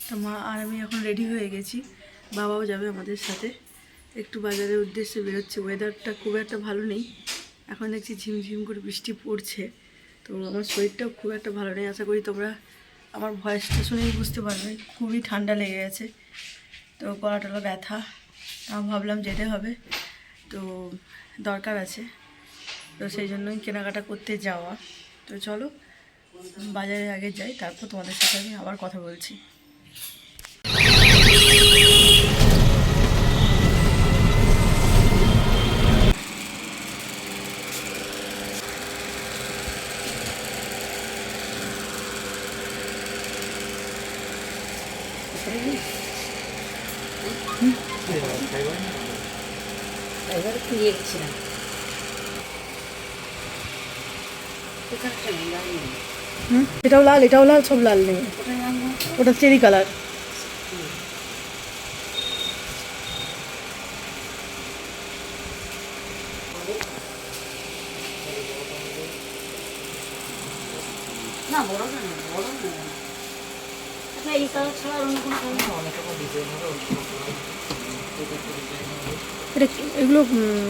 তো মা আর আমি এখন রেডি হয়ে গেছি, বাবাও যাবে আমাদের সাথে। একটু বাজারের উদ্দেশ্যে বেরোচ্ছি। ওয়েদারটা খুব একটা ভালো নেই, এখন দেখছি ঝিমঝিম করে বৃষ্টি পড়ছে। তো আমার শরীরটাও খুব একটা ভালো নেই, আশা করি তোমরা আমার ভয়েসটা শুনেই বুঝতে পারবে। খুবই ঠান্ডা লেগে গেছে, তো গলা টলা ব্যথা। তাও ভাবলাম যেতে হবে, তো দরকার আছে, তো সেই জন্যই কেনাকাটা করতে যাওয়া। তো চলো বাজারে আগে যাই, তারপর তোমাদের সাথে আমি আবার কথা বলছি। এটাও লাল, এটাও লাল, সব লাল নেই। ওটা চেরি কালার। না বড় না, বড় না। আচ্ছা এই কালার ছাড়া অন্য কোনো কালার অনেক রকম ডিজাইন হবে। এটা এগুলো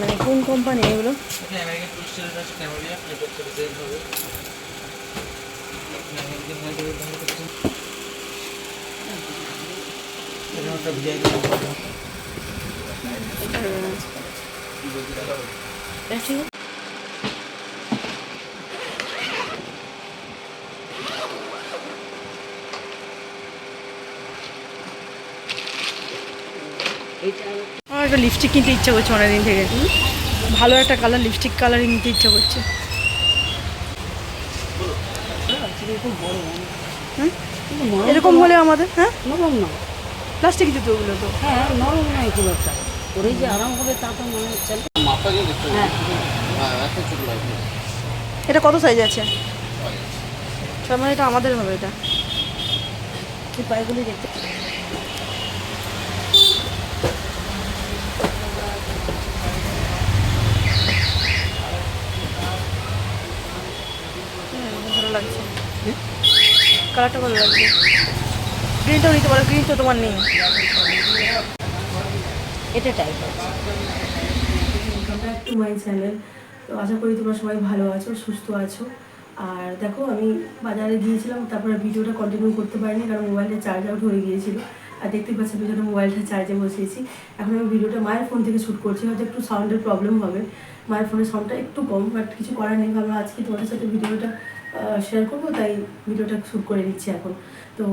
মানে কোন কোম্পানি এগুলো? এটা আমেরিকান টুরিস্টের আছে, ক্যামেলিয়া, এটা হচ্ছে ডিজাইন হবে। এটা একটা ডিজাইন হবে। এটা আমার একটা লিপস্টিক কিনতে ইচ্ছা করছে অনেকদিন থেকে। ভালো একটা কালার, লিপস্টিক কালার নিতে ইচ্ছা করছে। এরকম হলে আমাদের, হ্যাঁ নরম না, প্লাস্টিক জুতো ওগুলো তো। হ্যাঁ নরম না, খুব একটা ওরে যে আরাম হবে তা তো মনে হচ্ছে। হ্যাঁ এটা কত সাইজ আছে? তার মানে এটা আমাদের হবে। এটা এই পায়গুলি দেখতে ভালো লাগছে, কালারটা ভালো লাগছে। গ্রিনটাও নিতে পারো, গ্রিন তো তোমার নেই। এটা টাইপ আছে। Welcome back to my channel. তো আশা করি তোমরা সবাই ভালো আছো, সুস্থ আছো। আর দেখো আমি বাজারে গিয়েছিলাম, তারপরে ভিডিওটা কন্টিনিউ করতে পারিনি কারণ মোবাইলটা চার্জ আউট হয়ে গিয়েছিল। আর দেখতে পাচ্ছি ভিডিওটা মোবাইলটা চার্জে বসিয়েছি। এখন আমি ভিডিওটা মায়ের ফোন থেকে শ্যুট করছি, হয়তো একটু সাউন্ডের প্রবলেম হবে, মায়ের ফোনের সাউন্ডটা একটু কম, বাট কিছু করার নেই। ভাবলাম আজকে তোমাদের সাথে ভিডিওটা শেয়ার করবো, তাই ভিডিওটা শ্যুট করে নিচ্ছি এখন। তো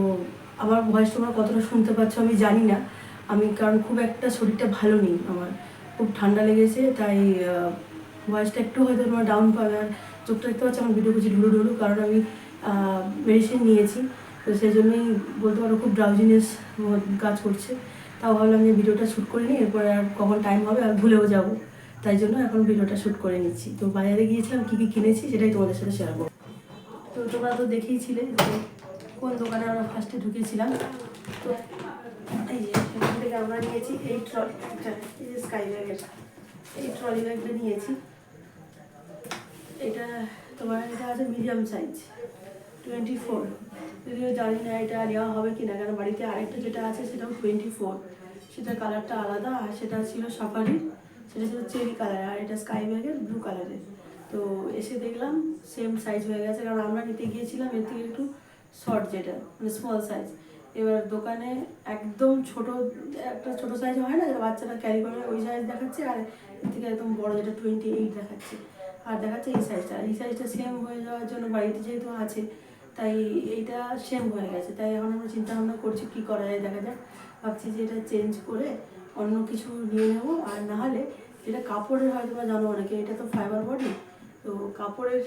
আমার ভয়েস তোমরা কতটা শুনতে পাচ্ছ আমি জানি না, আমি কারণ খুব একটা শরীরটা ভালো নেই, আমার খুব ঠান্ডা লেগেছে, তাই ভয়েসটা একটু হয়তো তোমার ডাউন পাবে। আর চোখটা দেখতে পাচ্ছি আমার ভিডিও করছি ঢুলু ঢুলু, কারণ আমি মেডিসিন নিয়েছি, তো সেই জন্যই বলতে পারো খুব ড্রাউজিনেস কাজ করছে। তাও ভাবলাম যে ভিডিওটা শ্যুট করে নিই, এরপরে আর কখন টাইম হবে আর ভুলেও যাবো, তাই জন্য এখন ভিডিওটা শ্যুট করে নিচ্ছি। তো বাজারে গিয়েছিলাম, কী কী কিনেছি সেটাই তোমাদের সাথে শেয়ার করবো। তো তোমরা তো দেখেইছিলে যে কোন দোকানে আমরা ফার্স্টে ঢুকেছিলাম। তো এই যে এখান থেকে আমরা নিয়েছি এই ট্রলি ব্যাগটা, এই যে স্কাই ব্যাগের এই ট্রলি ব্যাগটা নিয়েছি। এটা তোমার এটা আছে মিডিয়াম সাইজ 24, যদিও জানি না এটা নেওয়া হবে কি না, কারণ বাড়িতে আরেকটা যেটা আছে সেটাও 24, সেটা কালারটা আলাদা। আর সেটা ছিল সাফারি, সেটা ছিল চেরি কালার, আর এটা স্কাই ব্যাগের ব্লু কালারের। তো এসে দেখলাম সেম সাইজ হয়ে গেছে, কারণ আমরা নিতে গিয়েছিলাম এর থেকে একটু শর্ট, যেটা মানে স্মল সাইজ। এবার দোকানে একদম ছোট, একটা ছোট সাইজ হয় না যেটা বাচ্চারা ক্যারি করে, ওই সাইজ দেখাচ্ছে, আর এর থেকে একদম বড় যেটা 28 দেখাচ্ছে, আর দেখাচ্ছে এই সাইজটা। এই সাইজটা সেম হয়ে যাওয়ার জন্য বাড়িতে যেহেতু আছে, তাই এইটা সেম হয়ে গেছে। তাই এখন আমরা চিন্তা ভাবনা করছি কী করা যায়, দেখা যাক। ভাবছি যে এটা চেঞ্জ করে অন্য কিছু নিয়ে নেবো, আর না হলে যেটা কাপড়ের হয়, তোমরা জানো অনেকে, এটা তো ফাইবার বডি, তো কাপড়ের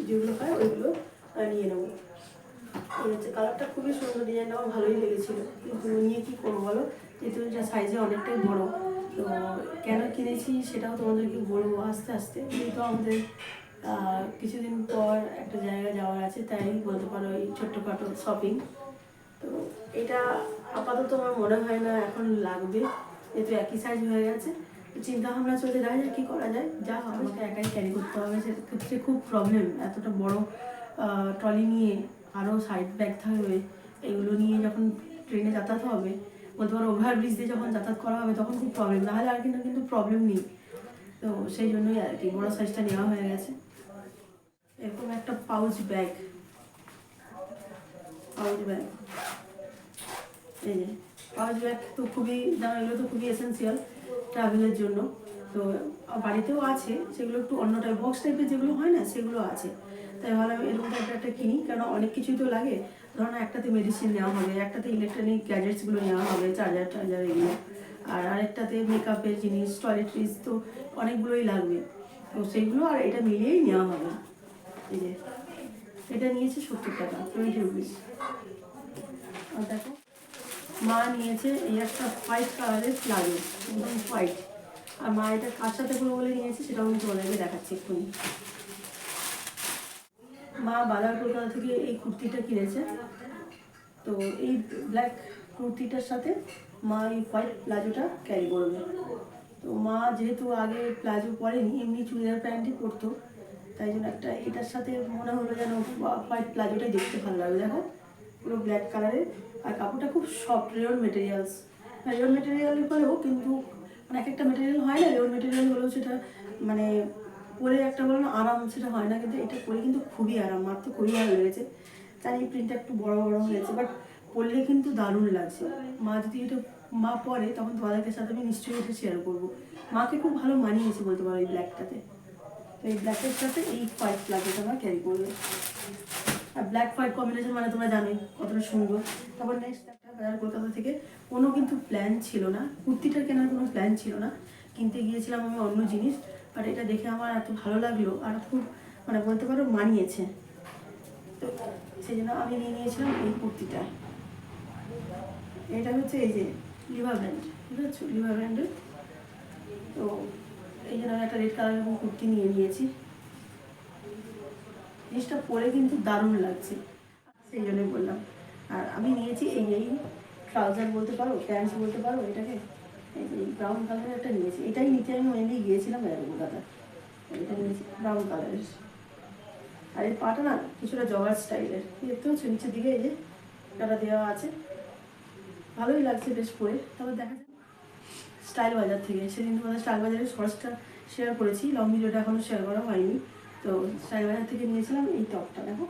যেগুলো হয় ওইগুলো নিয়ে নেবো। এই হচ্ছে কালারটা খুবই সুন্দর, ডিজাইনটা আমার ভালোই লেগেছিলো, কিন্তু নিয়ে কী করবো বলো, যেহেতু এটা সাইজে অনেকটাই বড়ো। তো কেন কিনেছি সেটাও তোমাদেরকে বলবো আস্তে আস্তে, যেহেতু আমাদের কিছুদিন পর একটা জায়গায় যাওয়ার আছে, তাই বলতে পারো এই ছোট্টখাটো শপিং। তো এটা আপাতত আমার মনে হয় না এখন লাগবে, যেহেতু একই সাইজ হয়ে গেছে। চিন্তা ভাবনা চলছে, দেখা যায় কী করা যায়। যা আমাকে একাই ক্যারি করতে হবে, সেক্ষেত্রে খুব প্রবলেম। এতটা বড় ট্রলি নিয়ে আরও সাইড ব্যাগ থাকবে, এগুলো নিয়ে যখন ট্রেনে যাতায়াত হবে, বলতে পারো ওভারব্রিজ দিয়ে যখন যাতায়াত করা হবে তখন খুব প্রবলেম, নাহলে আর কিন্তু প্রবলেম নেই। তো সেই জন্যই আর কি বড়ো সাইজটা নেওয়া হয়ে গেছে। এরকম একটা পাউচ ব্যাগ, এই যে পাউচ ব্যাগ তো খুবই জানো, এগুলো তো খুবই এসেন্সিয়াল ট্রাভেলের জন্য। তো বাড়িতেও আছে, সেগুলো একটু অন্য টাইপ বক্স টাইপের যেগুলো হয় না সেগুলো আছে। তাই ভালো এরকম টাইপের একটা কিনি, কারণ অনেক কিছুই তো লাগে। ধরো একটাতে মেডিসিন নেওয়া হবে, একটাতে ইলেকট্রনিক গ্যাজেটসগুলো নেওয়া হবে, চার্জার এগুলো, আর আরেকটাতে মেকআপের জিনিস, টয়লেট্রিজ, তো অনেকগুলোই লাগবে। তো সেগুলো আর এটা মিলিয়েই নেওয়া হবে। এই যে এটা নিয়েছে 70 টাকা, 20 রুপিস। আর দেখো মা নিয়েছে এই একটা হোয়াইট কালারের প্লাজো, একদম হোয়াইট। আর মা এটা কার সাথে করে বলে নিয়েছে সেটাও আমি তোমাদেরকে দেখাচ্ছি এক্ষুনি। মা বাজার কলকাতা থেকে এই কুর্তিটা কিনেছে। তো এই ব্ল্যাক কুর্তিটার সাথে মা এই হোয়াইট প্লাজোটা ক্যারি করবে। তো মা যেহেতু আগে প্লাজো পরেনি, এমনি চুড়িদার প্যান্টই পরতো, তাই জন্য একটা এটার সাথে মনে হলো যেন হোয়াইট প্লাজোটাই দেখতে ভালো লাগবে। দেখো পুরো ব্ল্যাক কালারের, আর কাপড়টা খুব soft, rayon materials. Rayon material হলেও কিন্তু মানে এক একটা মেটেরিয়াল হয় না, রেয়ন মেটেরিয়াল হলেও সেটা মানে পরে একটা বলো না আরাম, সেটা হয় না। কিন্তু এটা পরে কিন্তু খুবই আরাম, আমার তো খুবই ভালো লেগেছে। জানি প্রিন্টটা একটু বড় বড় হয়েছে, বাট পরলে কিন্তু দারুণ লাগছে। মা যদি এটা মা পরে তখন তোমাদেরকে সাথে আমি নিশ্চয়ই এটা শেয়ার করবো। মাকে খুব ভালো মানিয়েছে বলতে পারো এই ব্ল্যাকটাতে। তো এই ব্ল্যাকের সাথে এই হোয়াইট প্লাজোটা আমরা ক্যারি করবে। আর ব্ল্যাক হোয়াইট কম্বিনেশন মানে তোমরা জানোই কতটা সুন্দর। তারপর নেক্সট একটা বাজার কলকাতা থেকে কোনো কিন্তু প্ল্যান ছিল না, কুর্তিটা কেনার কোনো প্ল্যান ছিল না, কিনতে গিয়েছিলাম আমি অন্য জিনিস। বাট এটা দেখে আমার এত ভালো লাগলো, আর খুব মানে বলতে পারো মানিয়েছে। তো সেই জন্য আমি নিয়ে নিয়েছিলাম এই কুর্তিটা। এটা হচ্ছে এই যে লিভা ব্র্যান্ড, ঠিক আছে, লিভা ব্র্যান্ডের। তো এই জন্য আমি একটা রেড কালারের কুর্তি নিয়ে নিয়েছি। জিনিসটা পরে কিন্তু দারুণ লাগছে, সেই জন্যই বললাম। আর আমি নিয়েছি এই ট্রাউজার বলতে পারো, প্যান্টস বলতে পারো এটাকে। এই যে ব্রাউন কালারের একটা নিয়েছি, এটাই নিতে আমি মেনলি গিয়েছিলাম কলকাতা। এটা নিয়েছি ব্রাউন কালারের। আর এই পাটা না কিছুটা জগার স্টাইলের, দেখতে হচ্ছে নিচের দিকে এই যে কাটা দেওয়া আছে, ভালোই লাগছে বেশ পরে। তারপর দেখা যায় স্টাইল বাজার থেকে, সেদিন তোমাদের স্টাইল বাজারের শর্টসটা শেয়ার করেছি, লং ভিডিওটা এখনও শেয়ার করা হয়নি। তো স্টাইল বাজার থেকে নিয়েছিলাম এই টপটা। দেখো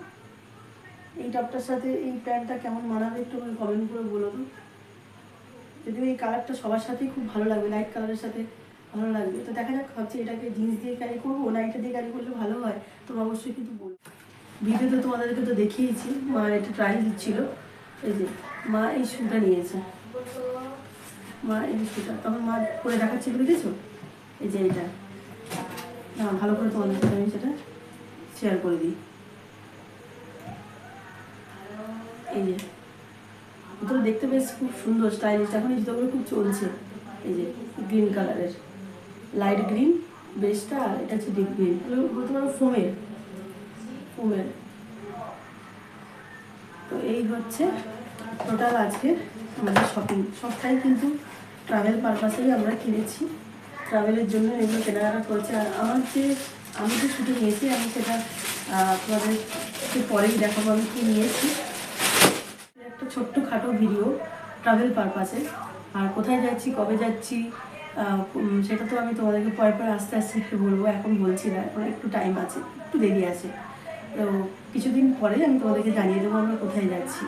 এই টপটার সাথে এই প্যান্টটা কেমন মানাবে একটু কমেন্ট করে বলো তো। যদিও এই কালারটা সবার সাথেই খুব ভালো লাগবে, লাইট কালারের সাথে ভালো লাগবে। তো দেখা যাক, ভাবছি এটাকে জিন্স দিয়ে ক্যারি করবো না এটা দিয়ে ক্যারি করলে ভালো হয়, তোমরা অবশ্যই কিন্তু বলবো। ভিডিওতে তোমাদেরকে তো দেখিয়েছি, মা এটা ট্রাই দিচ্ছিল। এই যে মা এই শুটা নিয়েছে, মা এই শুটা তখন মা করে দেখাচ্ছিল, দেখেছো? এই যে এটা না, ভালো করে তোমাদের সাথে আমি সেটা শেয়ার করে দিই। এই যে ভিতরে দেখতে বেশ খুব সুন্দর স্টাইলিশ, এখন এই জুতোগুলো খুব চলছে। এই যে গ্রিন কালারের, লাইট গ্রিন বেসটা, আর এটা হচ্ছে ডিপ গ্রিন, বলতে পারো ফোমের। তো এই হচ্ছে টোটাল আজকে আমাদের শপিং। সবটাই কিন্তু ট্রাভেল পারপাসেই আমরা কিনেছি, ট্রাভেলের জন্য এগুলো কেনাকাটা করেছি। আর আমি যে শুটে নিয়েছি আমি সেটা তোমাদের পরেই দেখাবো আমি কী নিয়েছি। একটা ছোট্ট খাটো ভিডিও ট্রাভেল পারপাসে, আর কোথায় যাচ্ছি কবে যাচ্ছি সেটা তো আমি তোমাদেরকে পরে আস্তে আস্তে একটু বলবো, এখন বলছি না, এখন একটু টাইম আছে, একটু দেরি আছে। তো কিছুদিন পরে আমি তোমাদেরকে জানিয়ে দেবো আমরা কোথায় যাচ্ছি।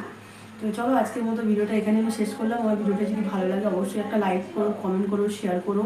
তো চলো আজকের মতো ভিডিওটা এখানে আমি শেষ করলাম। আমার ভিডিওটা যদি ভালো লাগে অবশ্যই একটা লাইক করো, কমেন্ট করো, শেয়ার করো।